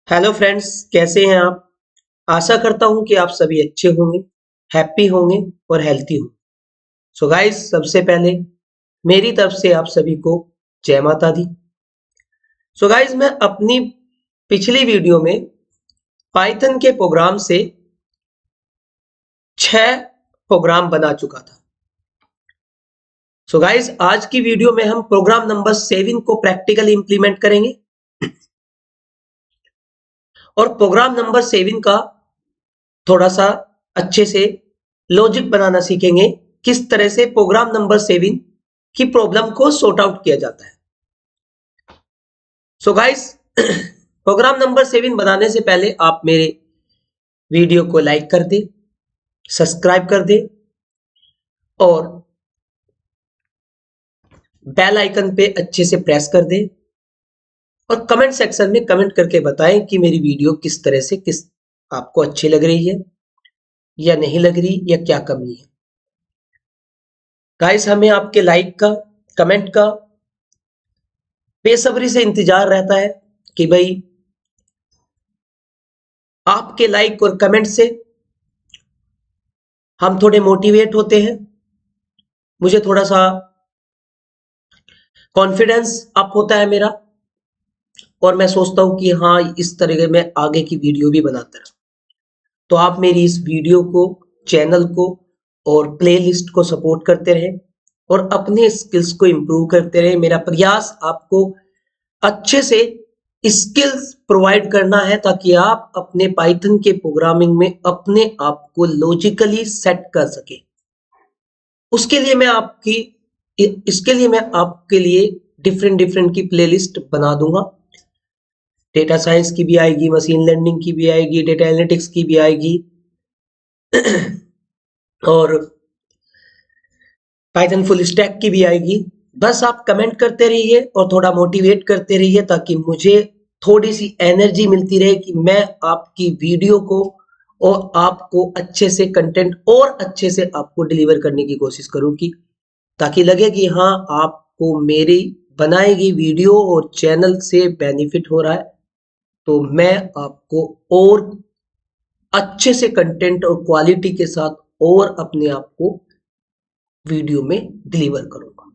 Hello friends, कैसे हैं आप। आशा करता हूं कि आप सभी अच्छे होंगे, हैप्पी होंगे और हेल्थी होंगे। सो गाइस, सबसे पहले मेरी तरफ से आप सभी को जय माता दी। सो गाइस, मैं अपनी पिछली वीडियो में पाइथन के प्रोग्राम से 6 प्रोग्राम बना चुका था। सो गाइस, आज की वीडियो में हम प्रोग्राम नंबर 7 को प्रैक्टिकली इंप्लीमेंट करेंगे और प्रोग्राम नंबर 7 का थोड़ा सा अच्छे से लॉजिक बनाना सीखेंगे। किस तरह से प्रोग्राम नंबर 7 की प्रॉब्लम को सॉर्ट आउट किया जाता है। सो गाइस, प्रोग्राम नंबर 7 बनाने से पहले आप मेरे वीडियो को लाइक कर दें, सब्सक्राइब कर दें और बेल आइकन पे अच्छे से प्रेस कर दें और कमेंट सेक्शन में कमेंट करके बताएं कि मेरी वीडियो किस तरह से किस आपको अच्छी लग रही है या नहीं लग रही या क्या कमी है। गाइस, हमें आपके लाइक का, कमेंट का बेसब्री से इंतजार रहता है कि भाई आपके लाइक और कमेंट से हम थोड़े मोटिवेट होते हैं, मुझे थोड़ा सा कॉन्फिडेंस अप होता है मेरा और मैं सोचता हूं कि हाँ, इस तरह के मैं आगे की वीडियो भी बनाता रहूं। तो आप मेरी इस वीडियो को, चैनल को और प्लेलिस्ट को सपोर्ट करते रहें और अपने स्किल्स को इम्प्रूव करते रहें। मेरा प्रयास आपको अच्छे से स्किल्स प्रोवाइड करना है ताकि आप अपने पाइथन के प्रोग्रामिंग में अपने आप को लॉजिकली सेट कर सके। उसके लिए मैं आपकी इसके लिए मैं आपके लिए डिफरेंट डिफरेंट की प्लेलिस्ट बना दूंगा। डेटा साइंस की भी आएगी, मशीन लर्निंग की भी आएगी, डेटा एनालिटिक्स की भी आएगी और पाइथन फुल स्टैक की भी आएगी। बस आप कमेंट करते रहिए और थोड़ा मोटिवेट करते रहिए ताकि मुझे थोड़ी सी एनर्जी मिलती रहे कि मैं आपकी वीडियो को और आपको अच्छे से कंटेंट और अच्छे से आपको डिलीवर करने की कोशिश करूं कि ताकि लगे कि हाँ, आपको मेरी बनाई गई वीडियो और चैनल से बेनिफिट हो रहा है। तो मैं आपको और अच्छे से कंटेंट और क्वालिटी के साथ और अपने आप को वीडियो में डिलीवर करूंगा।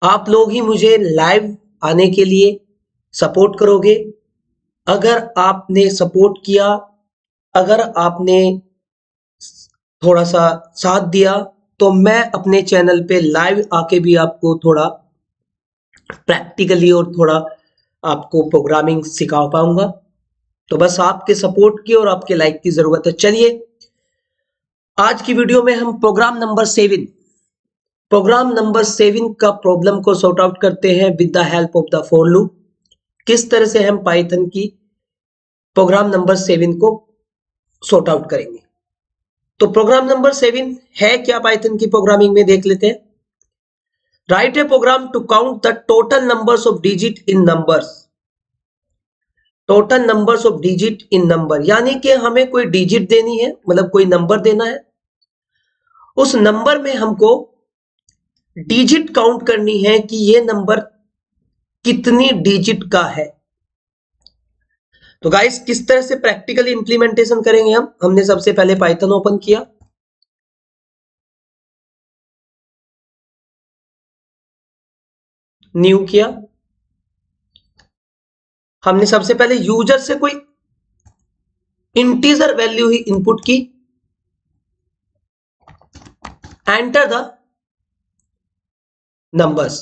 आप लोग ही मुझे लाइव आने के लिए सपोर्ट करोगे। अगर आपने सपोर्ट किया, अगर आपने थोड़ा सा साथ दिया, तो मैं अपने चैनल पे लाइव आके भी आपको थोड़ा प्रैक्टिकली और थोड़ा आपको प्रोग्रामिंग सिखा पाऊंगा। तो बस आपके सपोर्ट की और आपके लाइक की जरूरत है। चलिए, आज की वीडियो में हम प्रोग्राम नंबर 7 का प्रॉब्लम को सॉर्ट आउट करते हैं with the help of the for loop. किस तरह से हम पाइथन की प्रोग्राम नंबर 7 को सॉर्ट आउट करेंगे। तो प्रोग्राम नंबर 7 है क्या पाइथन की प्रोग्रामिंग में, देख लेते हैं। Write a program to count the total numbers of digit in numbers. Total numbers of digit in number यानी कि हमें कोई डिजिट देनी है, मतलब कोई नंबर देना है। उस नंबर में हमको डिजिट काउंट करनी है कि ये नंबर कितनी डिजिट का है। तो गाइस, किस तरह से प्रैक्टिकली इंप्लीमेंटेशन करेंगे हमने सबसे पहले पाइथन ओपन किया, न्यू किया। हमने सबसे पहले यूजर से कोई इंटीजर वैल्यू ही इनपुट की, एंटर द नंबर्स।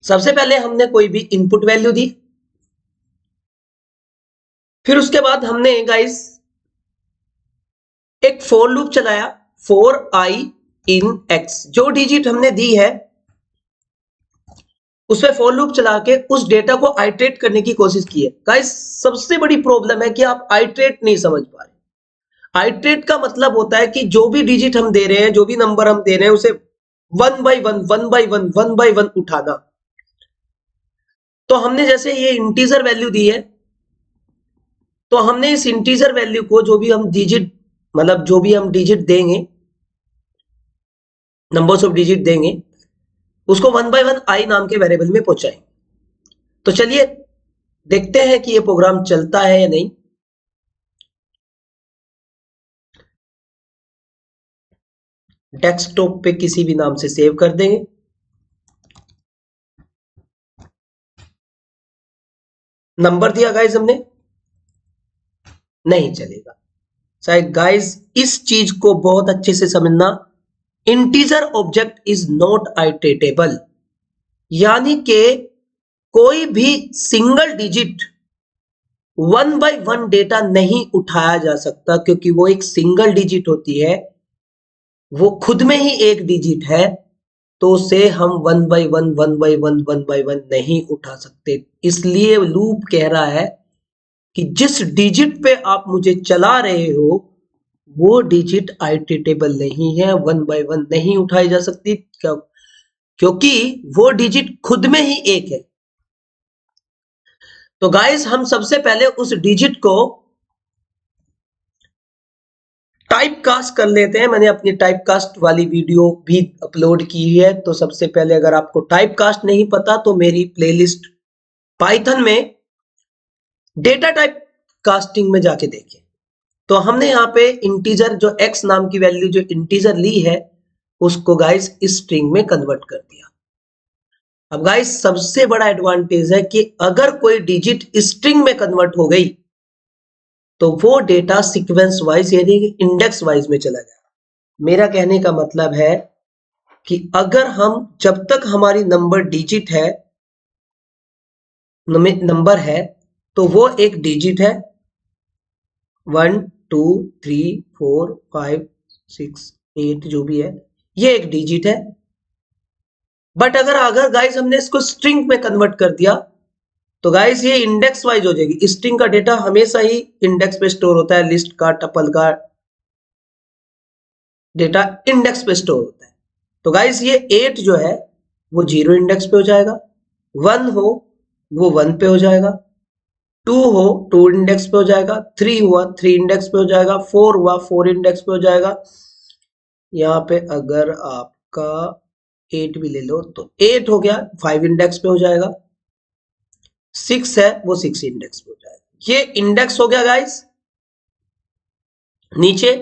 सबसे पहले हमने कोई भी इनपुट वैल्यू दी, फिर उसके बाद हमने गाइस एक फॉर लूप चलाया, फॉर आई इन एक्स। जो डिजिट हमने दी है उसमें फॉर लूप चला के उस डेटा को आइट्रेट करने की कोशिश की है। गाइस, सबसे बड़ी प्रॉब्लम है कि आप आइट्रेट नहीं समझ पा रहे। आइट्रेट का मतलब होता है कि जो भी डिजिट हम दे रहे हैं, जो भी नंबर हम दे रहे हैं, उसे one by one, one by one, one by one उठाना। तो हमने जैसे ये इंटीजर वैल्यू दी है, तो हमने इस इंटीजर वैल्यू को जो भी हम डिजिट, मतलब जो भी हम डिजिट देंगे, नंबर्स ऑफ डिजिट देंगे, उसको 1 by 1 आई नाम के वेरिएबल में पहुंचाएंगे। तो चलिए देखते हैं कि ये प्रोग्राम चलता है या नहीं। डेस्कटॉप पे किसी भी नाम से सेव कर देंगे। नंबर दिया गाइस हमने, नहीं चलेगा। शायद गाइस इस चीज को बहुत अच्छे से समझना, इंटीजर ऑब्जेक्ट इज नॉट आइटरेटेबल, यानी कि कोई भी सिंगल डिजिट 1 by 1 डेटा नहीं उठाया जा सकता, क्योंकि वो एक सिंगल डिजिट होती है, वो खुद में ही एक डिजिट है, तो उसे हम 1 by 1 1 by 1 नहीं उठा सकते। इसलिए लूप कह रहा है कि जिस डिजिट पे आप मुझे चला रहे हो वो डिजिट आइटरेटेबल नहीं है, 1 by 1 नहीं उठाई जा सकती, क्योंकि वो डिजिट खुद में ही एक है। तो गाइस हम सबसे पहले उस डिजिट को टाइप कास्ट कर लेते हैं। मैंने अपनी टाइप कास्ट वाली वीडियो भी अपलोड की है। तो सबसे पहले अगर आपको टाइप कास्ट नहीं पता तो मेरी प्लेलिस्ट पाइथन में डेटा टाइप कास्टिंग में जाके देखें। तो हमने यहाँ पे इंटीजर जो x नाम की वैल्यू जो इंटीजर ली है उसको गाइस स्ट्रिंग में कन्वर्ट कर दिया। अब गाइस सबसे बड़ा एडवांटेज है कि अगर कोई डिजिट स्ट्रिंग में कन्वर्ट हो गई तो वो डेटा सीक्वेंस वाइज यानी कि इंडेक्स वाइज में चला जाएगा। मेरा कहने का मतलब है कि अगर हम जब तक हमारी नंबर डिजिट है, नंबर है, तो वो एक डिजिट है, 1 2 3 4 5 6 8 जो भी है ये एक डिजिट है। बट अगर गाइस हमने इसको स्ट्रिंग में कन्वर्ट कर दिया तो गाइस ये इंडेक्स वाइज हो जाएगी। स्ट्रिंग का डेटा हमेशा ही इंडेक्स पे स्टोर होता है, लिस्ट का टपल का डेटा इंडेक्स पे स्टोर होता है। तो गाइस ये 8 जो है वो 0 इंडेक्स पे हो जाएगा, 1 हो वो 1 पे हो जाएगा, 2 हो 2 इंडेक्स पे हो जाएगा, 3 हुआ 3 इंडेक्स पे हो जाएगा, 4 हुआ 4 इंडेक्स पे हो जाएगा। यहाँ पे अगर आपका 8 भी ले लो तो 8 हो गया, 5 इंडेक्स पे हो जाएगा, 6 है वो 6 इंडेक्स पे हो जाएगा। ये इंडेक्स हो गया गाइस, नीचे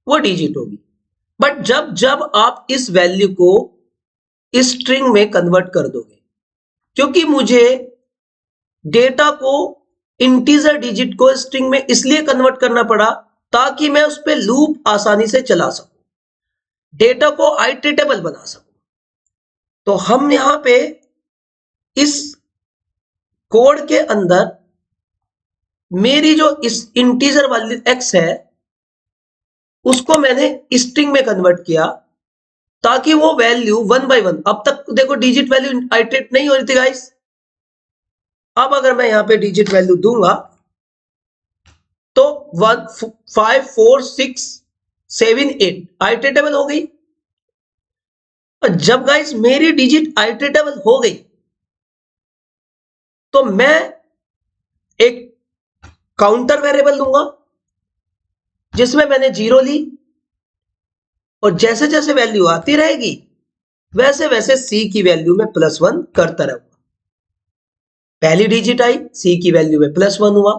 वो डिजिट होगी। बट जब जब आप इस वैल्यू को स्ट्रिंग में कन्वर्ट कर दोगे, क्योंकि मुझे डेटा को इंटीजर डिजिट को स्ट्रिंग में इसलिए कन्वर्ट करना पड़ा ताकि मैं उस पर लूप आसानी से चला सकूं, डेटा को आइटरेटेबल बना सकूं। तो हम यहां पे इस कोड के अंदर मेरी जो इस इंटीजर वाली x है उसको मैंने स्ट्रिंग में कन्वर्ट किया ताकि वो वैल्यू 1 by 1, अब तक देखो डिजिट वैल्यू आइटरेट नहीं हो रही थी गाइस। अब अगर मैं यहां पे डिजिट वैल्यू दूंगा तो 1 5 4 6 7 8 आइटरेटेबल हो गई। और जब गाइस मेरी डिजिट आइटरेटेबल हो गई तो मैं एक काउंटर वेरिएबल दूंगा जिसमें मैंने 0 ली, और जैसे जैसे वैल्यू आती रहेगी वैसे वैसे सी की वैल्यू में +1 करता रहूंगा। पहली डिजिट आई, सी की वैल्यू में +1 हुआ,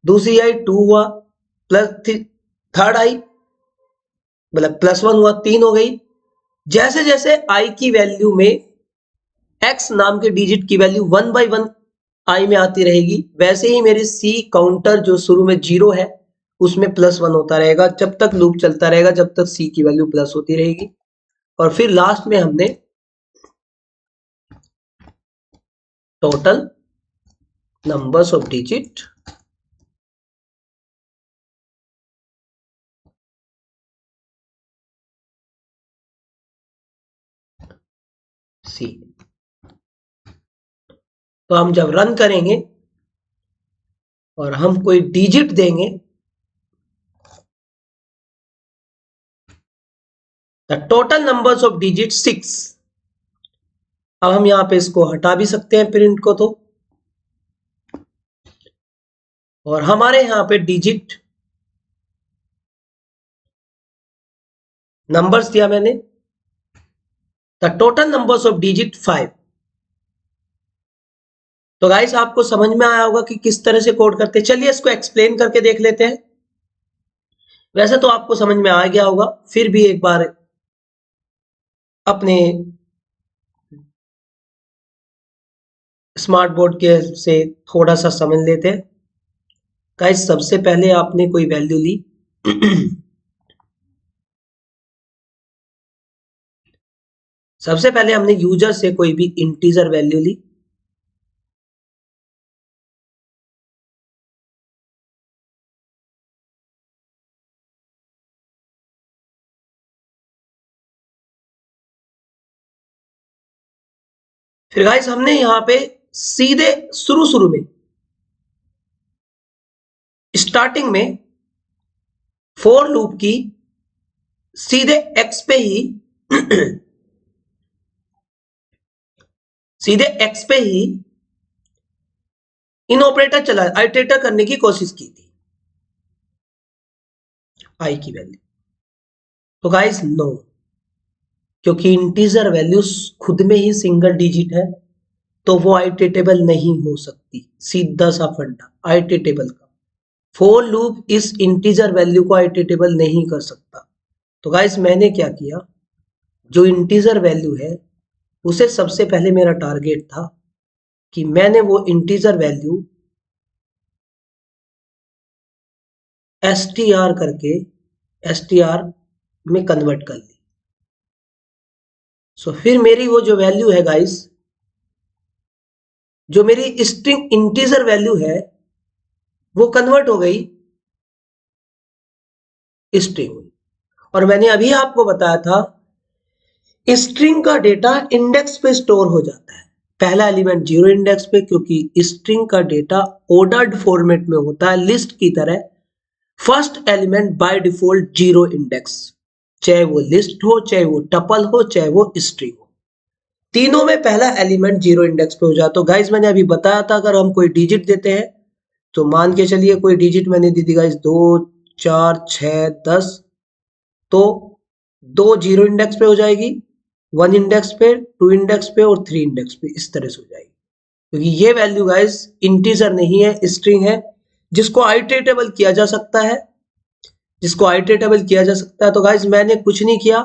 दूसरी आई 2 हुआ, थर्ड आई मतलब +1 हुआ, 3 हो गई। जैसे जैसे आई की वैल्यू में एक्स नाम के डिजिट की वैल्यू 1 by 1 आई में आती रहेगी, वैसे ही मेरे सी काउंटर जो शुरू में 0 है उसमें +1 होता रहेगा, जब तक लूप चलता रहेगा, जब तक सी की वैल्यू प्लस होती रहेगी। और फिर लास्ट में हमने टोटल नंबर्स ऑफ डिजिट सी। तो हम जब रन करेंगे और हम कोई डिजिट देंगे, the total numbers of digit 6। अब हम यहां पे इसको हटा भी सकते हैं प्रिंट को, तो और हमारे यहां पे डिजिट नंबर्स दिया मैंने the total numbers of digit 5। तो गाइस आपको समझ में आया होगा कि किस तरह से कोड करते हैं। चलिए इसको एक्सप्लेन करके देख लेते हैं। वैसे तो आपको समझ में आ गया होगा, फिर भी एक बार अपने स्मार्ट बोर्ड के से थोड़ा सा समझ लेते हैं। गाइस सबसे पहले आपने कोई वैल्यू ली सबसे पहले हमने यूजर से कोई भी इंटीजर वैल्यू ली। फिर गाइस हमने यहां पे सीधे शुरू शुरू में स्टार्टिंग में फॉर लूप की सीधे एक्स पे ही सीधे एक्स पे ही इन ऑपरेटर चला आइटरेटर करने की कोशिश की थी आई की वैल्यू। तो गाइस नो, क्योंकि इंटीजर वैल्यूज खुद में ही सिंगल डिजिट है तो वो आइटरेटेबल नहीं हो सकती। सीधा सा फंडा आइटरेटेबल का, फॉर लूप इस इंटीजर वैल्यू को आइटरेटेबल नहीं कर सकता। तो गाइस मैंने क्या किया, जो इंटीजर वैल्यू है उसे सबसे पहले मेरा टारगेट था कि मैंने वो इंटीजर वैल्यू str करके str में कन्वर्ट कर ली। सो फिर मेरी वो जो वैल्यू है गाइस, जो मेरी स्ट्रिंग इंटीजर वैल्यू है वो कन्वर्ट हो गई स्ट्रिंग में। और मैंने अभी आपको बताया था स्ट्रिंग का डेटा इंडेक्स पे स्टोर हो जाता है। पहला एलिमेंट 0 इंडेक्स पे, क्योंकि स्ट्रिंग का डेटा ऑर्डर्ड फॉर्मेट में होता है लिस्ट की तरह। First element by default 0 index, चाहे वो लिस्ट हो, चाहे वो टपल हो, चाहे वो स्ट्रिंग हो, तीनों में पहला एलिमेंट 0 इंडेक्स पे हो जाता। तो गाइस मैंने अभी बताया था अगर हम कोई डिजिट देते हैं तो मान के चलिए कोई डिजिट मैंने दी थी गाइस 2 4 6 10, तो 2 0 इंडेक्स पे हो जाएगी, 1 इंडेक्स पे, 2 इंडेक्स पे और 3 इंडेक्स पे, इस तरह से हो जाएगी। क्योंकि ये वैल्यू गाइस इंटीजर नहीं है, स्ट्रिंग है जिसको आइटरेटेबल किया जा सकता है, जिसको आइटरेटेबल किया जा सकता है। तो गाइस मैंने कुछ नहीं किया,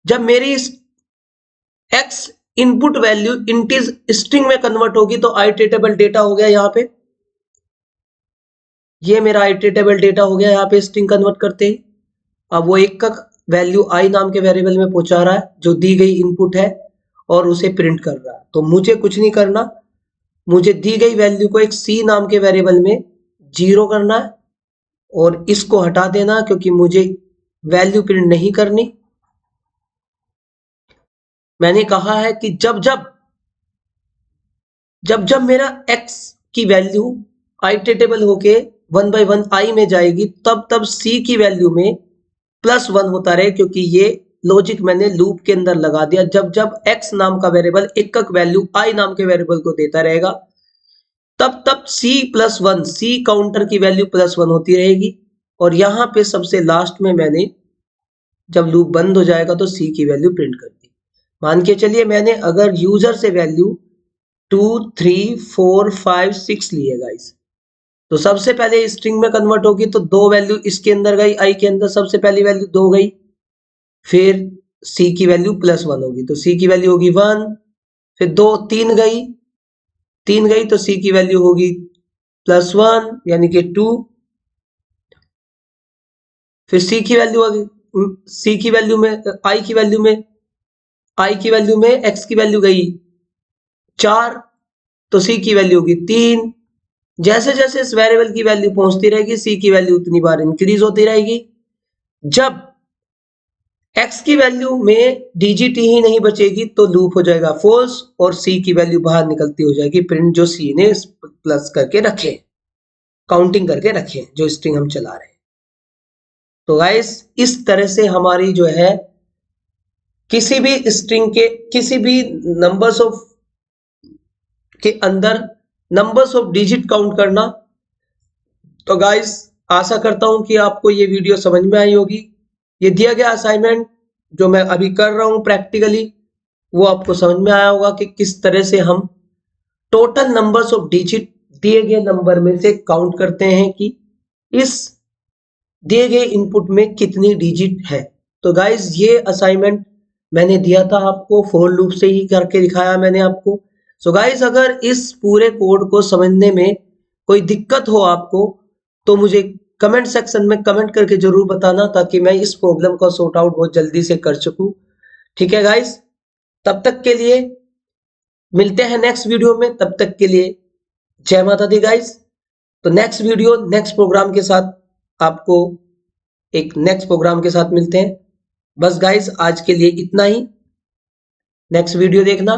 जब मेरी एक्स इनपुट वैल्यू इंटीज स्ट्रिंग में कन्वर्ट होगी तो आइटरेटेबल डेटा हो गया। यहाँ पे ये मेरा आइटरेटेबल डेटा हो गया, यहाँ पे स्ट्रिंग कन्वर्ट करते ही। अब वो एक का वैल्यू आई नाम के वेरिएबल में पहुंचा रहा है जो दी गई इनपुट है और उसे प्रिंट कर रहा है। तो मुझे कुछ नहीं करना, मुझे दी गई वैल्यू को एक सी नाम के वेरिएबल में 0 करना है और इसको हटा देना क्योंकि मुझे वैल्यू प्रिंट नहीं करनी। मैंने कहा है कि जब जब मेरा x की वैल्यू आइटरेटेबल होके 1 by 1 i में जाएगी तब तब c की वैल्यू में +1 होता रहे, क्योंकि ये लॉजिक मैंने लूप के अंदर लगा दिया। जब जब x नाम का वेरिएबल एक वैल्यू i नाम के वेरिएबल को देता रहेगा तब तब c+1 c काउंटर की वैल्यू +1 होती रहेगी। और यहाँ पे सबसे लास्ट में मैंने जब लूप बंद हो जाएगा तो c की वैल्यू प्रिंट कर दी। मान के चलिए मैंने अगर यूजर से वैल्यू 2 3 4 5 6 ली है गाइस, तो सबसे पहले स्ट्रिंग में कन्वर्ट होगी तो 2 वैल्यू इसके अंदर गई, आई के अंदर सबसे पहली वैल्यू 2 गई, फिर c की वैल्यू +1 होगी तो c की वैल्यू होगी 1, फिर 2 3 गई, 3 गई तो c की वैल्यू होगी +1 यानी कि 2, फिर c की वैल्यू आ गई, c की वैल्यू में i की वैल्यू में x की वैल्यू गई 4 तो c की वैल्यू होगी 3। जैसे जैसे इस वेरिएबल की वैल्यू पहुंचती रहेगी c की वैल्यू उतनी बार इंक्रीज होती रहेगी। जब x की वैल्यू में डिजिट ही नहीं बचेगी तो लूप हो जाएगा फॉल्स और c की वैल्यू बाहर निकलती हो जाएगी प्रिंट, जो c ने प्लस करके रखे, काउंटिंग करके रखे जो स्ट्रिंग हम चला रहे हैं। तो गाइस इस तरह से हमारी जो है किसी भी स्ट्रिंग के किसी भी नंबर्स ऑफ के अंदर नंबर्स ऑफ डिजिट काउंट करना। तो गाइस आशा करता हूं कि आपको ये वीडियो समझ में आई होगी। ये दिया गया असाइनमेंट जो मैं अभी कर रहा हूं प्रैक्टिकली, वो आपको समझ में आया होगा कि किस तरह से हम टोटल नंबर्स ऑफ डिजिट दिए गए नंबर में से काउंट करते हैं कि इस दिए गए इनपुट में कितनी डिजिट है। तो गाइज ये असाइनमेंट मैंने दिया था आपको, फॉर लूप से ही करके दिखाया मैंने आपको। सो गाइज अगर इस पूरे कोड को समझने में कोई दिक्कत हो आपको तो मुझे कमेंट सेक्शन में कमेंट करके जरूर बताना, ताकि मैं इस प्रॉब्लम का सॉर्ट आउट बहुत जल्दी से कर सकूं। ठीक है गाइज, तब तक के लिए मिलते हैं नेक्स्ट वीडियो में। तब तक के लिए जय माता दी गाइज। तो नेक्स्ट वीडियो नेक्स्ट प्रोग्राम के साथ आपको एक नेक्स्ट प्रोग्राम के साथ मिलते हैं। बस गाइस आज के लिए इतना ही। नेक्स्ट वीडियो देखना।